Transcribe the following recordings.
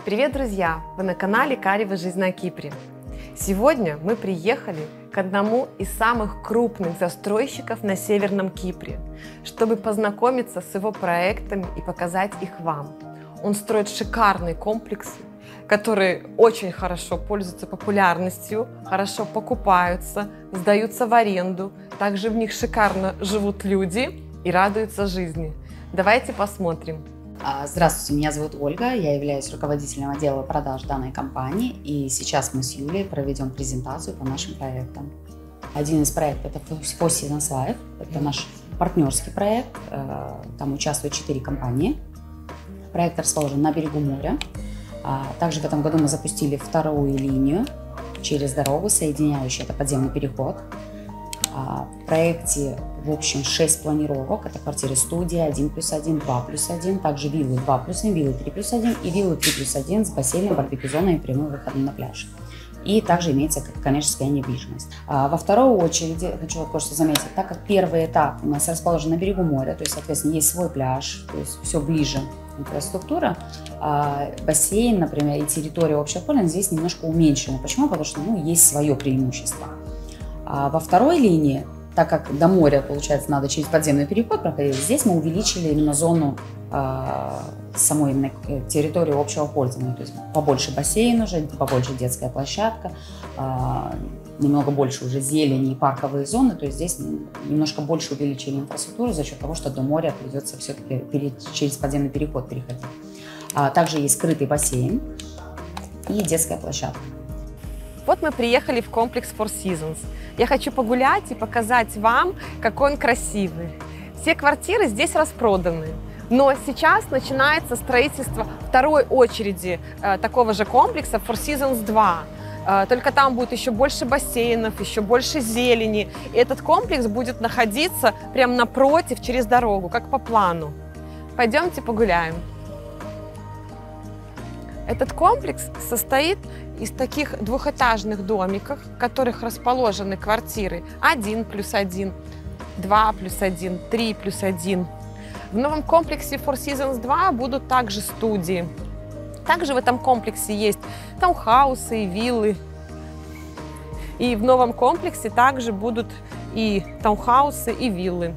Привет, друзья! Вы на канале Карева Жизнь на Кипре. Сегодня мы приехали к одному из самых крупных застройщиков на Северном Кипре, чтобы познакомиться с его проектами и показать их вам. Он строит шикарные комплексы, которые очень хорошо пользуются популярностью, хорошо покупаются, сдаются в аренду. Также в них шикарно живут люди и радуются жизни. Давайте посмотрим. Здравствуйте, меня зовут Ольга, я являюсь руководителем отдела продаж данной компании, и сейчас мы с Юлей проведем презентацию по нашим проектам. Один из проектов – это Four Seasons Life, это наш партнерский проект, там участвуют 4 компании. Проект расположен на берегу моря. Также в этом году мы запустили вторую линию через дорогу, соединяющую это подземный переход. В проекте в общем 6 планировок, это квартиры-студия 1+1, 2+1, также виллы 2+1, виллы 3+1 и виллы 3+1 с бассейном, барбекю-зоной и прямым выходом на пляж. И также имеется коммерческая недвижимость. Во второй очереди хочу кое-что заметить, так как первый этап у нас расположен на берегу моря, то есть, соответственно, есть свой пляж, то есть все ближе инфраструктура, бассейн, например, и территория общего пользования здесь немножко уменьшена. Почему? Потому что есть свое преимущество. Во второй линии, так как до моря, получается, надо через подземный переход проходить, здесь мы увеличили именно зону самой именно территории общего пользования. То есть побольше бассейн уже, побольше детская площадка, немного больше уже зелени и парковые зоны. То есть здесь немножко больше увеличили инфраструктуру за счет того, что до моря придется все-таки через подземный переход переходить. Также есть скрытый бассейн и детская площадка. Вот мы приехали в комплекс Four Seasons. Я хочу погулять и показать вам, какой он красивый. Все квартиры здесь распроданы, но сейчас начинается строительство второй очереди такого же комплекса Four Seasons 2. Только там будет еще больше бассейнов, еще больше зелени. И этот комплекс будет находиться прямо напротив, через дорогу, как по плану. Пойдемте погуляем. Этот комплекс состоит из таких двухэтажных домиков, в которых расположены квартиры 1+1, 2+1, 3+1. В новом комплексе Four Seasons 2 будут также студии. Также в этом комплексе есть таунхаусы и виллы. И в новом комплексе также будут и таунхаусы, и виллы.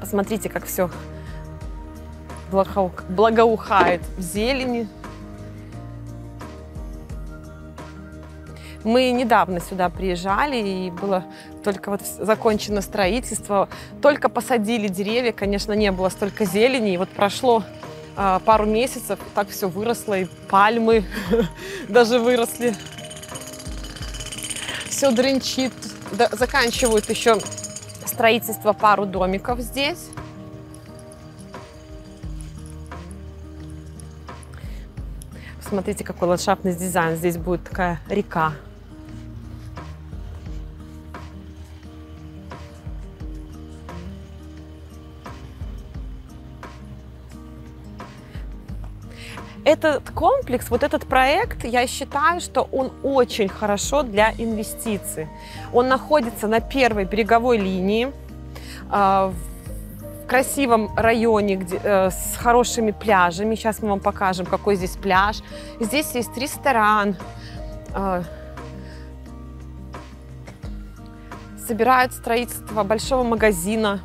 Посмотрите, как все благоухает в зелени. Мы недавно сюда приезжали, и было только вот закончено строительство, только посадили деревья, конечно, не было столько зелени, и вот прошло пару месяцев, так все выросло, и пальмы даже выросли. Все дрынчит, заканчивают еще строительство пару домиков здесь. Смотрите, какой ландшафтный дизайн. Здесь будет такая река. Этот комплекс, вот этот проект, я считаю, что он очень хорошо для инвестиций. Он находится на первой береговой линии, в красивом районе, с хорошими пляжами. Сейчас мы вам покажем, какой здесь пляж. Здесь есть ресторан. Собирают строительство большого магазина.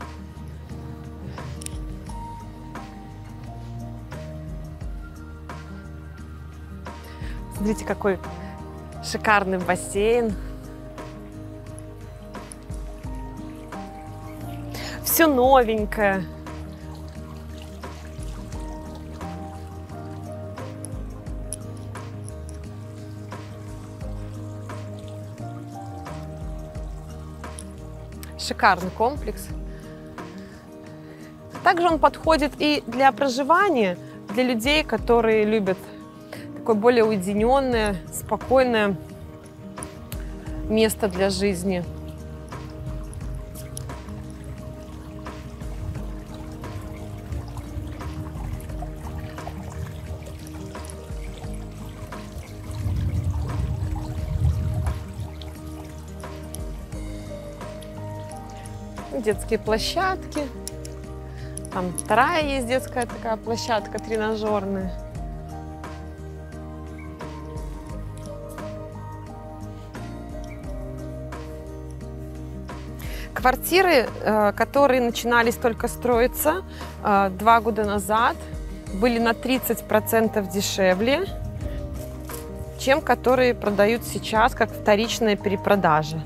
Смотрите, какой шикарный бассейн. Все новенькое. Шикарный комплекс. Также он подходит и для проживания, для людей, которые любят такое более уединенное, спокойное место для жизни. Детские площадки, Там вторая есть детская такая площадка тренажерная. Квартиры, которые начинались только строиться 2 года назад, были на 30% дешевле, чем которые продают сейчас как вторичная перепродажа.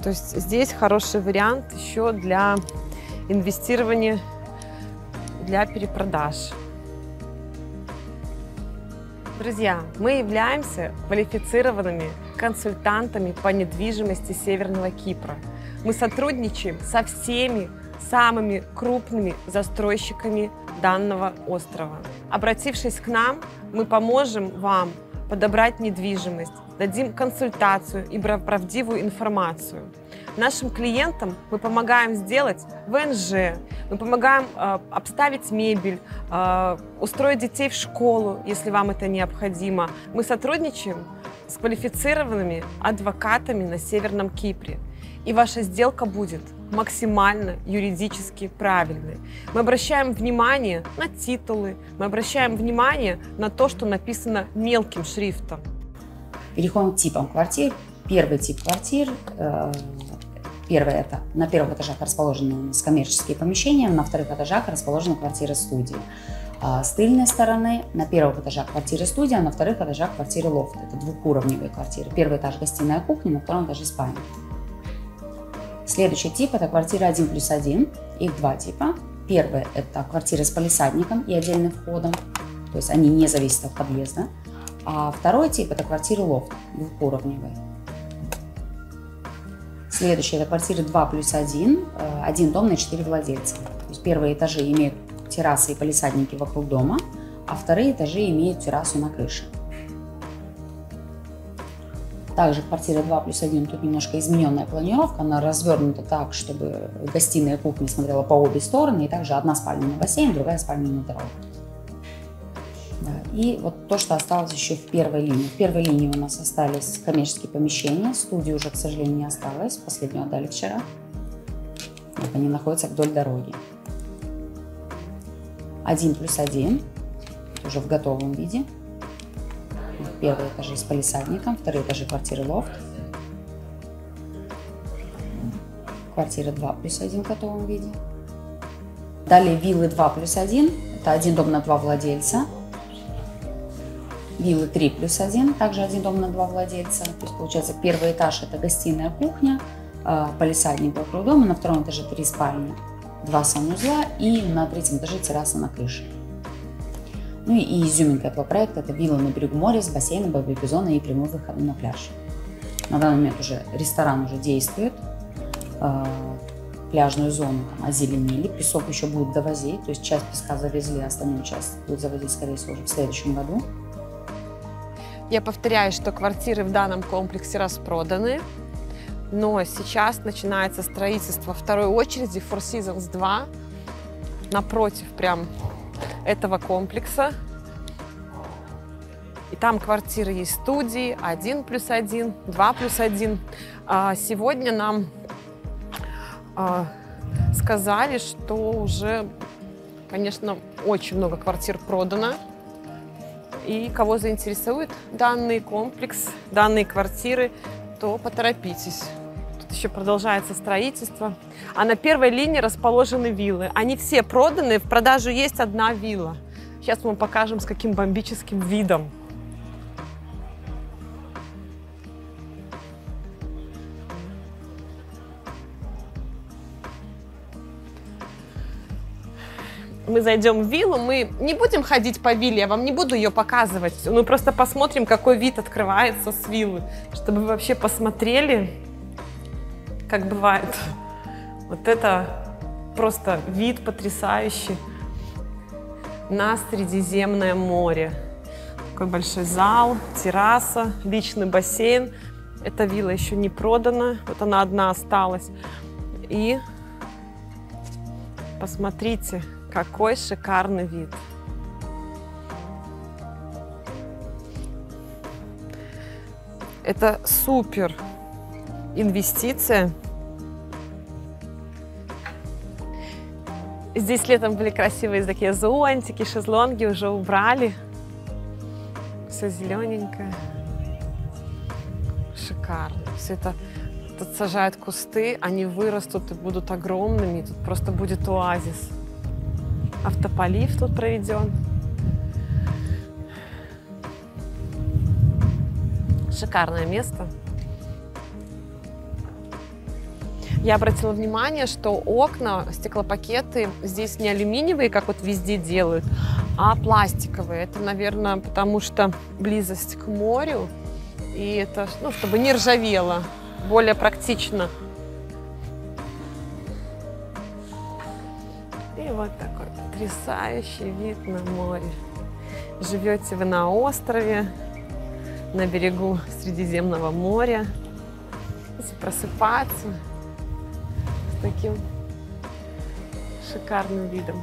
То есть здесь хороший вариант еще для инвестирования, для перепродаж. Друзья, мы являемся квалифицированными консультантами по недвижимости Северного Кипра. Мы сотрудничаем со всеми самыми крупными застройщиками данного острова. Обратившись к нам, мы поможем вам подобрать недвижимость, дадим консультацию и правдивую информацию. Нашим клиентам мы помогаем сделать ВНЖ, мы помогаем обставить мебель, устроить детей в школу, если вам это необходимо. Мы сотрудничаем с квалифицированными адвокатами на Северном Кипре. И ваша сделка будет максимально юридически правильной. Мы обращаем внимание на титулы, мы обращаем внимание на то, что написано мелким шрифтом. Переходим к типам квартир. Первый тип квартир. Первый – это на первых этажах расположены у нас коммерческие помещения, на вторых этажах расположены квартиры-студии. С тыльной стороны на первых этажах квартиры-студия, а на вторых этажах квартиры-лофт. Это двухуровневые квартиры. Первый этаж – гостиная, кухня, на втором этаже – спальня. Следующий тип – это квартира 1+1. Их два типа. Первый – это квартиры с палисадником и отдельным входом, то есть они не зависят от подъезда. А второй тип – это квартиры лофт, двухуровневые. Следующий – это квартиры 2+1, один дом на 4 владельца. То есть первые этажи имеют террасы и палисадники вокруг дома, а вторые этажи имеют террасу на крыше. Также квартира 2+1, тут немножко измененная планировка, она развернута так, чтобы гостиная и кухня смотрела по обе стороны, и также одна спальня на бассейн, другая спальня на дорогу. Да. И вот то, что осталось еще в первой линии. В первой линии у нас остались коммерческие помещения, студии уже, к сожалению, не осталось, последнюю отдали вчера. Вот они находятся вдоль дороги. 1+1, уже в готовом виде. Первые этажи с палисадником, вторые этажи квартиры лофт. Квартира 2+1 в готовом виде. Далее виллы 2+1, это один дом на 2 владельца. Виллы 3+1, также один дом на 2 владельца. То есть получается первый этаж это гостиная, кухня, палисадник вокруг дома, на втором этаже 3 спальни, 2 санузла и на третьем этаже терраса на крыше. Ну и изюминка этого проекта – это вилла на берегу моря с бассейном, барбекю-зоной и прямой выходом на пляж. На данный момент уже ресторан уже действует, пляжную зону там озеленили, песок еще будут довозить, то есть часть песка завезли, а остальную часть будут завозить, скорее всего, уже в следующем году. Я повторяю, что квартиры в данном комплексе распроданы, но сейчас начинается строительство второй очереди Four Seasons 2 напротив прям этого комплекса. И там квартиры есть студии 1+1, 2+1. Сегодня нам сказали, что уже, конечно, очень много квартир продано. И кого заинтересует данный комплекс, данные квартиры, то поторопитесь. Тут еще продолжается строительство. А на первой линии расположены виллы. Они все проданы, в продажу есть одна вилла. Сейчас мы вам покажем, с каким бомбическим видом. Мы зайдем в виллу, мы не будем ходить по вилле, я вам не буду ее показывать. Мы просто посмотрим, какой вид открывается с виллы, чтобы вы вообще посмотрели, как бывает. Вот это просто вид потрясающий на Средиземное море. Такой большой зал, терраса, личный бассейн. Эта вилла еще не продана, вот она одна осталась. И посмотрите, какой шикарный вид. Это супер инвестиция. Здесь летом были красивые такие зонтики, шезлонги уже убрали. Все зелененькое. Шикарно. Все это тут сажают кусты, они вырастут и будут огромными. И тут просто будет оазис. Автополив тут проведен. Шикарное место. Я обратила внимание, что окна, стеклопакеты здесь не алюминиевые, как вот везде делают, а пластиковые. Это, наверное, потому что близость к морю, и это, ну, чтобы не ржавело, более практично. И вот такой потрясающий вид на море. Живете вы на острове, на берегу Средиземного моря. Если просыпаться с таким шикарным видом.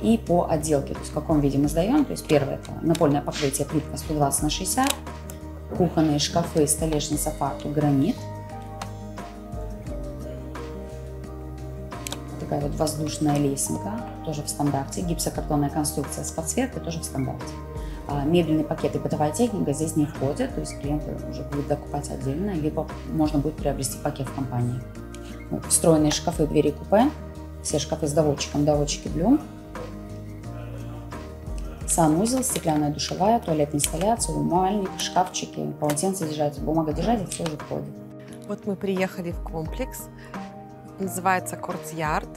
И по отделке, то есть в каком виде мы сдаем. То есть первое — это напольное покрытие, плитка 120/60, кухонные шкафы, столешница, фартук, гранит. Такая вот воздушная лесенка, тоже в стандарте. Гипсокартонная конструкция с подсветкой, тоже в стандарте. Мебельные пакеты, бытовая техника здесь не входят, то есть клиенты уже будут докупать отдельно, либо можно будет приобрести пакет в компании. Вот, встроенные шкафы, двери купе, все шкафы с доводчиком, доводчики блюм. Санузел, стеклянная душевая, туалетная инсталляция, умывальник, шкафчики, полотенцедержатель, бумагодержатель, все уже входит. Вот мы приехали в комплекс, называется Courtyard.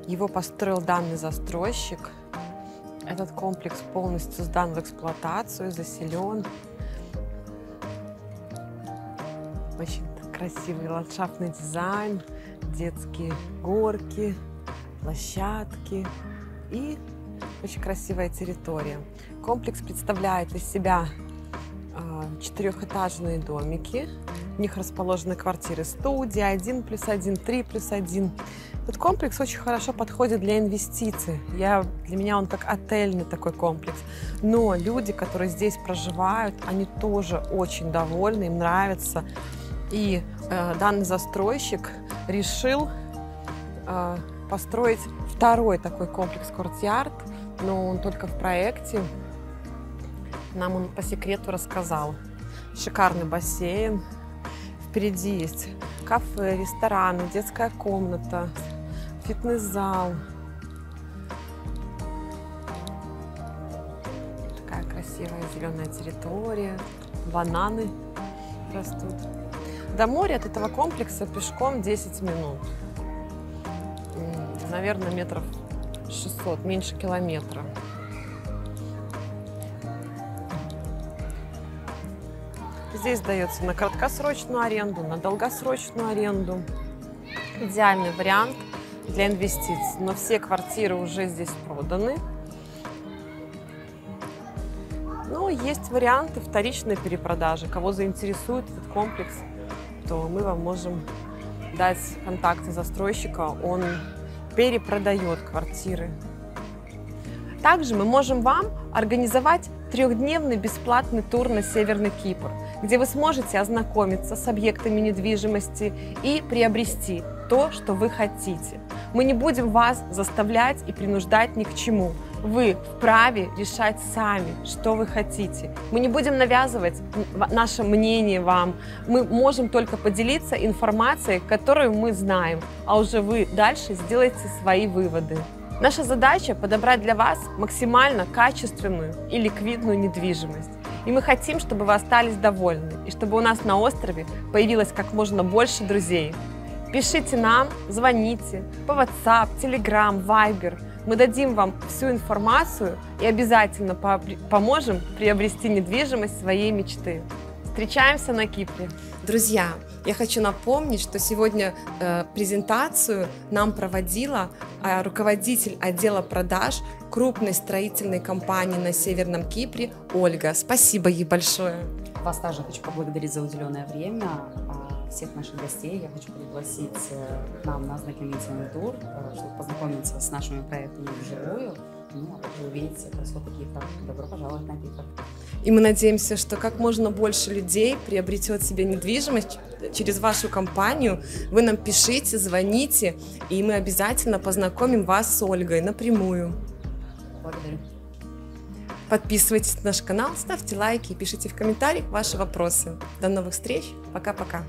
Его построил данный застройщик. Этот комплекс полностью сдан в эксплуатацию, заселен. Очень красивый ландшафтный дизайн, детские горки, площадки и очень красивая территория. Комплекс представляет из себя 4-этажные домики. В них расположены квартиры-студии 1+1, 3+1. Этот комплекс очень хорошо подходит для инвестиций. Для меня он как отельный такой комплекс. Но люди, которые здесь проживают, они тоже очень довольны, им нравится. И данный застройщик решил построить второй такой комплекс Courtyard, но он только в проекте. Нам он по секрету рассказал. Шикарный бассейн. Впереди есть кафе, рестораны, детская комната, фитнес-зал. Такая красивая зеленая территория. Бананы растут. До моря от этого комплекса пешком 10 минут. Наверное, метров 600, меньше километра. Здесь дается на краткосрочную аренду, на долгосрочную аренду. Идеальный вариант для инвестиций. Но все квартиры уже здесь проданы. Но есть варианты вторичной перепродажи. Кого заинтересует этот комплекс, то мы вам можем дать контакты застройщика. Он перепродает квартиры. Также мы можем вам организовать 3-дневный бесплатный тур на Северный Кипр, где вы сможете ознакомиться с объектами недвижимости и приобрести то, что вы хотите. Мы не будем вас заставлять и принуждать ни к чему. Вы вправе решать сами, что вы хотите. Мы не будем навязывать наше мнение вам. Мы можем только поделиться информацией, которую мы знаем, а уже вы дальше сделаете свои выводы. Наша задача – подобрать для вас максимально качественную и ликвидную недвижимость. И мы хотим, чтобы вы остались довольны, и чтобы у нас на острове появилось как можно больше друзей. Пишите нам, звоните по WhatsApp, Telegram, Viber. Мы дадим вам всю информацию и обязательно поможем приобрести недвижимость своей мечты. Встречаемся на Кипре. Друзья, я хочу напомнить, что сегодня презентацию нам проводила руководитель отдела продаж крупной строительной компании на Северном Кипре Ольга. Спасибо ей большое. Вас также хочу поблагодарить за уделенное время. Всех наших гостей я хочу пригласить к нам на ознакомительный тур, чтобы познакомиться с нашими проектами вживую. Ну, а также увидеть красоту Кипра. Добро пожаловать на Кипр. И мы надеемся, что как можно больше людей приобретет себе недвижимость через вашу компанию. Вы нам пишите, звоните, и мы обязательно познакомим вас с Ольгой напрямую. Благодарю. Подписывайтесь на наш канал, ставьте лайки и пишите в комментариях ваши вопросы. До новых встреч. Пока-пока.